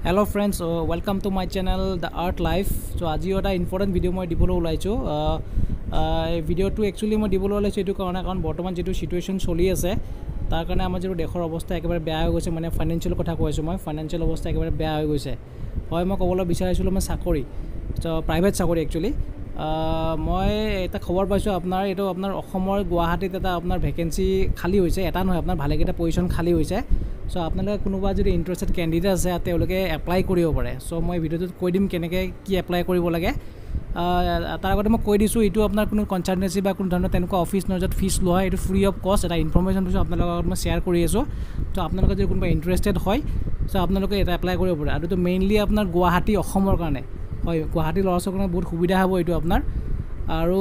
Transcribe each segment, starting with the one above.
Hello friends, welcome to my channel The Art Life. So আজি এটা important video' মই দিবলৈ ওলাইছোঁ। এই ভিডিঅ'টো একচুৱেলি মই দিবলৈ ওলাইছোঁ এইটো কাৰণ বৰ্তমান যিটো সিচুৱেশ্যন চলি আছে তাৰ কাৰণে আমাৰ যিটো দেশৰ অৱস্থা একেবাৰে বেয়া হৈ গৈছে, মানে ফাইনেন্সিয়েল কথা কৈ আছোঁ মই। ফাইনেন্সিয়েল অৱস্থা একেবাৰে বেয়া হৈ গৈছে। হয়, মই ক'বলৈ বিচাৰিছিলোঁ মই চাকৰি, প্ৰাইভেট চাকৰি একচুৱেলি। মই এটা খবৰ পাইছোঁ এইটো আপোনাৰ অসমৰ গুৱাহাটীত এটা আপোনাৰ ভেকেঞ্চি খালী হৈছে। এটা নহয়, আপোনাৰ ভালেকেইটা পজিশ্যন খালী হৈছে। চ' আপোনালোকে কোনোবা যদি ইণ্টাৰেষ্টেড কেণ্ডিডেট আছে তেওঁলোকে এপ্লাই কৰিব পাৰে। চ' মই ভিডিঅ'টোত কৈ দিম কেনেকৈ কি এপ্লাই কৰিব লাগে। তাৰ আগতে মই কৈ দিছোঁ, এইটো আপোনাৰ কোনো কনচালটেঞ্চি বা কোনো ধৰণৰ তেনেকুৱা অফিচ নহয় য'ত ফিজ লোৱা হয়। এইটো ফ্ৰী অফ কষ্ট এটা ইনফৰ্মেশ্যন দিছোঁ আপোনালোকৰ লগত মই শ্বেয়াৰ কৰি আছোঁ। ত' আপোনালোকে যদি কোনোবা ইণ্টাৰেষ্টেড হয় চ' আপোনালোকে এটা এপ্লাই কৰিব পাৰে। আৰু এইটো মেইনলি আপোনাৰ গুৱাহাটী অসমৰ কাৰণে হয়। গুৱাহাটী ল'ৰা ছোৱালীৰ কাৰণে বহুত সুবিধা হ'ব এইটো আপোনাৰ। আৰু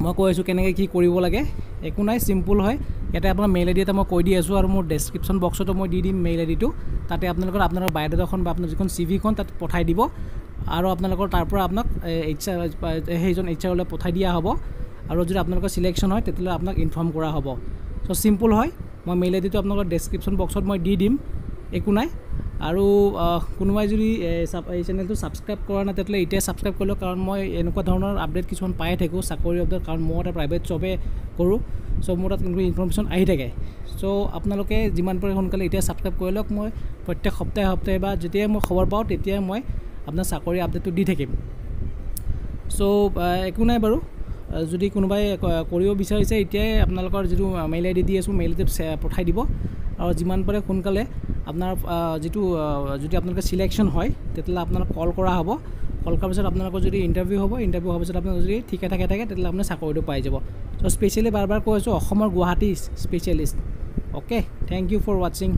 মই কৈ আছোঁ কেনেকৈ কি কৰিব লাগে। একো নাই, চিম্পুল হয়। ইয়াতে আপোনাৰ মেইল আই ডি এটা মই কৈ দি আছোঁ আৰু মোৰ ডেছক্ৰিপশ্যন বক্সতো মই দি দিম মেইল আই ডিটো। তাতে আপোনালোকৰ বায়'ডাটাখন বা আপোনাৰ যিখন চিভিখন তাত পঠাই দিব আৰু আপোনালোকৰ তাৰপৰা আপোনাক সেইজন HR পঠাই দিয়া হ'ব। আৰু যদি আপোনালোকৰ চিলেকশ্যন হয় তেতিয়াহ'লে আপোনাক ইনফৰ্ম কৰা হ'ব। চ' চিম্পুল হয়। মই মেইল আই ডিটো আপোনালোকৰ ডেছক্ৰিপশ্যন বক্সত মই দি দিম, একো নাই। আৰু কোনোবাই যদি এই চেনেলটো ছাবস্ক্ৰাইব কৰা নাই তেতিয়াহ'লে এতিয়া ছাবস্ক্ৰাইব কৰি লওক, কাৰণ মই এনেকুৱা ধৰণৰ আপডেট কিছুমান পাই থাকোঁ চাকৰি আপডেট, কাৰণ মই এটা প্ৰাইভেট জবে কৰোঁ। চ' মোৰ তাত কিন্তু ইনফৰ্মেশ্যন আহি থাকে। চ' আপোনালোকে যিমান পাৰে সোনকালে এতিয়া ছাবস্ক্ৰাইব কৰি লওক। মই প্ৰত্যেক সপ্তাহে বা যেতিয়াই মই খবৰ পাওঁ তেতিয়াই মই আপোনাৰ চাকৰি আপডেটটো দি থাকিম। চ' একো নাই বাৰু। যদি কোনোবাই কৰিব বিচাৰিছে এতিয়াই আপোনালোকৰ যিটো মেইল আই ডি দি আছোঁ মেইল আই ডিত পঠাই দিব। আৰু যিমান পাৰে সোনকালে আপোনাৰ যদি আপোনালোকে চিলেকশ্যন হয় তেতিয়াহ'লে আপোনালোক কল কৰা হ'ব। কল কৰাৰ পিছত আপোনালোকৰ যদি ইণ্টাৰভিউ হ'ব, ইণ্টাৰভিউ হোৱাৰ পিছত আপোনালোকৰ যদি ঠিকে থাকে তেতিয়াহ'লে আপোনাৰ চাকৰিটো পাই যাব। চ' স্পেচিয়েলি বাৰ কৈ আছোঁ অসমৰ Guwahati specialist. Okay, thank you for ৱাচিং।